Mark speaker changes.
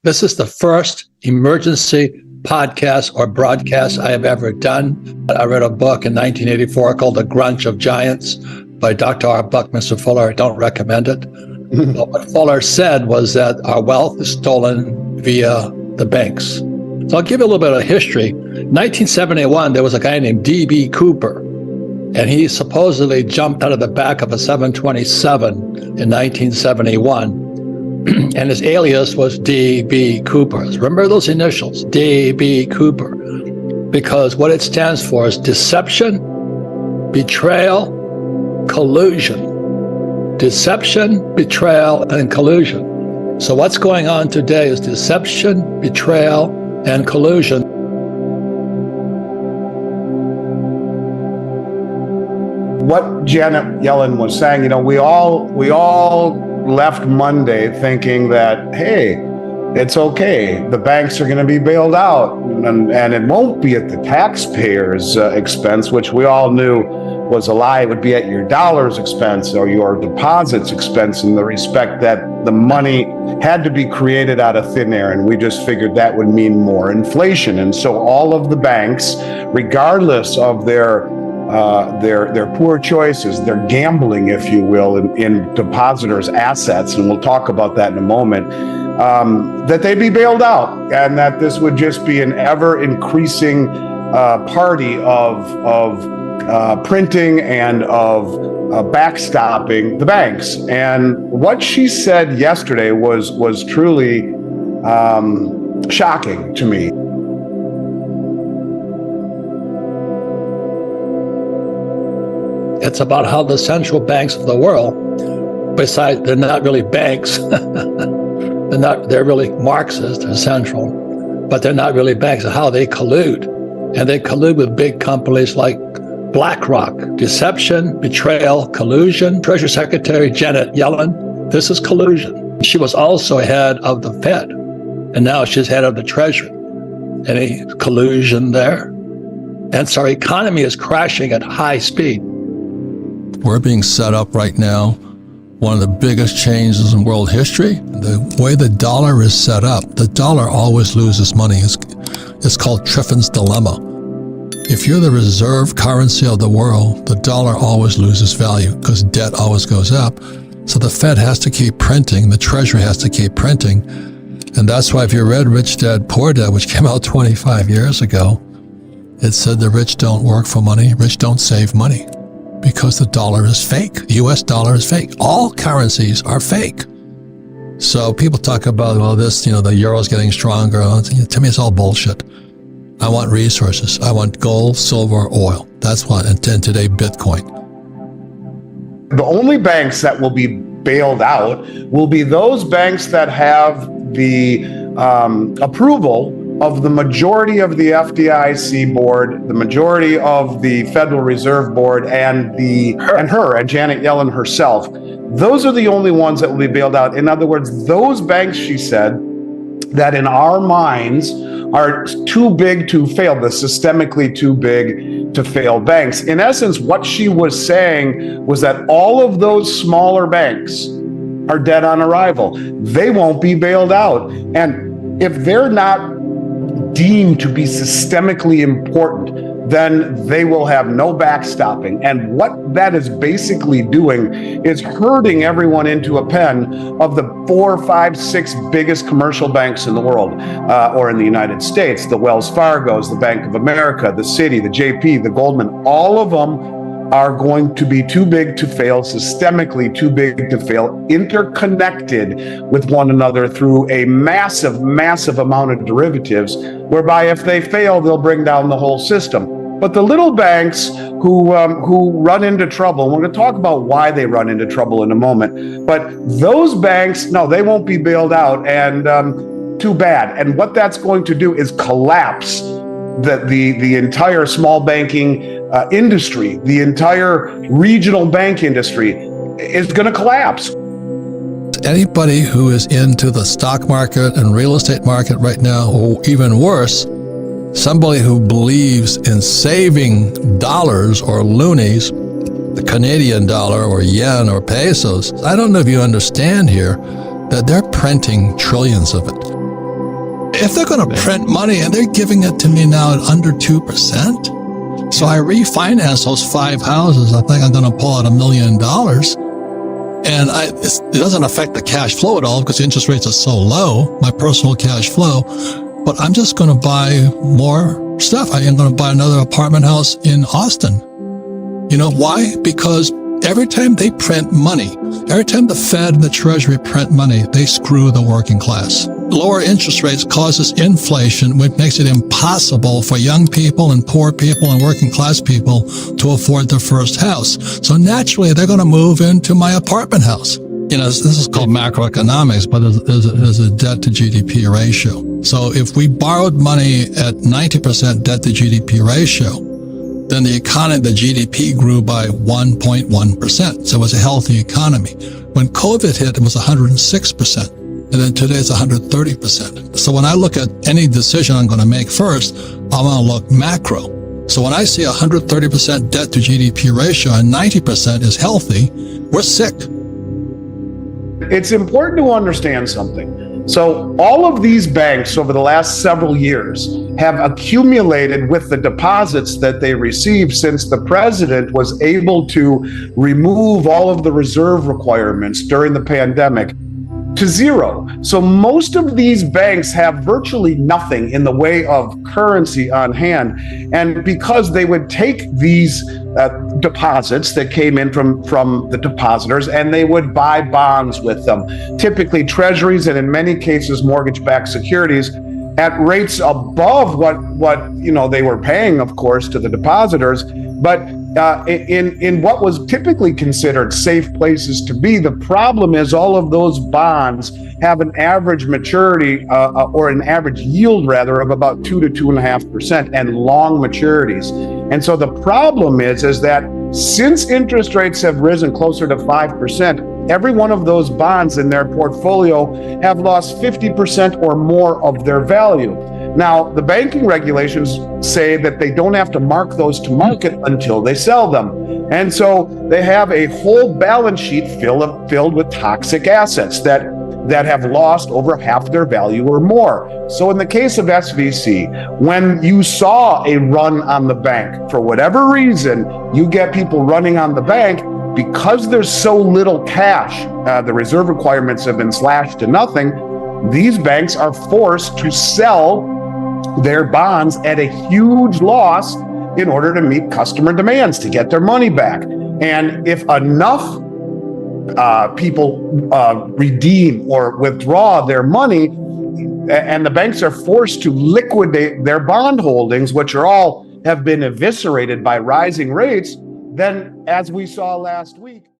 Speaker 1: This is the first emergency podcast or broadcast I have ever done. I read a book in 1984 called The Grunge of Giants by Dr. R. Buckminster Fuller. I don't recommend it. But what Fuller said was that our wealth is stolen via the banks. So I'll give you a little bit of history. In 1971, there was a guy named D.B. Cooper, and he supposedly jumped out of the back of a 727 in 1971. And his alias was D.B. Cooper. Remember those initials, D.B. Cooper, because what it stands for is deception, betrayal, collusion. Deception, betrayal, and collusion. So what's going on today is deception, betrayal, and collusion.
Speaker 2: What Janet Yellen was saying, we all left Monday thinking that, hey, it's okay. The banks are going to be bailed out, and it won't be at the taxpayers' expense, which we all knew was a lie. It would be at your dollar's expense or your deposit's expense, in the respect that the money had to be created out of thin air, and we just figured that would mean more inflation. And so all of the banks, regardless of their poor choices, their gambling, if you will, in depositors' assets, and we'll talk about that in a moment, that they'd be bailed out, and that this would just be an ever-increasing party of printing and of backstopping the banks. And what she said yesterday was truly shocking to me.
Speaker 1: It's about how the central banks of the world, besides they're not really banks, they're really Marxist, they're central, but they're not really banks, how they collude. And they collude with big companies like BlackRock. Deception, betrayal, collusion. Treasury Secretary Janet Yellen, this is collusion. She was also head of the Fed, and now she's head of the Treasury. Any collusion there? And so our economy is crashing at high speed.
Speaker 3: We're being set up right now, one of the biggest changes in world history. The way the dollar is set up, the dollar always loses money. It's called Triffin's dilemma. If you're the reserve currency of the world, the dollar always loses value because debt always goes up. So the Fed has to keep printing, the Treasury has to keep printing. And that's why if you read Rich Dad, Poor Dad, which came out 25 years ago, it said the rich don't work for money, rich don't save money. Because the dollar is fake. The US dollar is fake. All currencies are fake. So people talk about, well, this, the euro's getting stronger. To me, it's all bullshit. I want resources. I want gold, silver, oil. That's what, and today, Bitcoin.
Speaker 2: The only banks that will be bailed out will be those banks that have the approval of the majority of the FDIC board, the majority of the Federal Reserve Board, and Janet Yellen herself. Those are the only ones that will be bailed out. In other words, those banks, she said, that in our minds are too big to fail, the systemically too big to fail banks. In essence, what she was saying was that all of those smaller banks are dead on arrival. They won't be bailed out. And if they're not deemed to be systemically important, then they will have no backstopping. And what that is basically doing is herding everyone into a pen of the 4, 5, 6 biggest commercial banks in the world, or in the United States, the Wells Fargos, the Bank of America, the Citi, the JP, the Goldman. All of them are going to be too big to fail, systemically too big to fail, interconnected with one another through a massive, massive amount of derivatives, whereby if they fail, they'll bring down the whole system. But the little banks who run into trouble, and we're going to talk about why they run into trouble in a moment, but those banks, no, they won't be bailed out, and too bad. And what that's going to do is collapse the entire small banking industry, the entire regional bank industry is going to collapse.
Speaker 3: Anybody who is into the stock market and real estate market right now, or even worse, somebody who believes in saving dollars or loonies, the Canadian dollar or yen or pesos, I don't know if you understand here that they're printing trillions of it. If they're going to print money and they're giving it to me now at under 2%, so I refinance those 5 houses. I think I'm going to pull out $1 million. And it doesn't affect the cash flow at all because the interest rates are so low, my personal cash flow. But I'm just going to buy more stuff. I am going to buy another apartment house in Austin. You know why? Because every time they print money, every time the Fed and the Treasury print money, they screw the working class. Lower interest rates causes inflation, which makes it impossible for young people and poor people and working class people to afford their first house. So naturally, they're going to move into my apartment house. You know, this is called macroeconomics, but there's a debt to GDP ratio. So if we borrowed money at 90% debt to GDP ratio, then the economy, the GDP grew by 1.1%. So it was a healthy economy. When COVID hit, it was 106%. And then today it's 130%. So when I look at any decision I'm going to make first, I'm going to look macro. So when I see 130% debt to GDP ratio and 90% is healthy, we're sick.
Speaker 2: It's important to understand something. So all of these banks over the last several years have accumulated with the deposits that they received since the president was able to remove all of the reserve requirements during the pandemic to zero. So most of these banks have virtually nothing in the way of currency on hand. And because they would take these deposits that came in from the depositors and they would buy bonds with them, typically treasuries and in many cases mortgage-backed securities at rates above what they were paying, of course, to the depositors, but in what was typically considered safe places to be. The problem is all of those bonds have an average maturity or an average yield rather of about 2 to 2.5% and long maturities. And so the problem is that since interest rates have risen closer to 5%, every one of those bonds in their portfolio have lost 50% or more of their value. Now, the banking regulations say that they don't have to mark those to market until they sell them. And so they have a whole balance sheet filled with toxic assets that have lost over half their value or more. So in the case of SVC, when you saw a run on the bank, for whatever reason, you get people running on the bank because there's so little cash, the reserve requirements have been slashed to nothing. These banks are forced to sell their bonds at a huge loss in order to meet customer demands to get their money back. And if enough people redeem or withdraw their money, and the banks are forced to liquidate their bond holdings, which have been eviscerated by rising rates, then as we saw last week,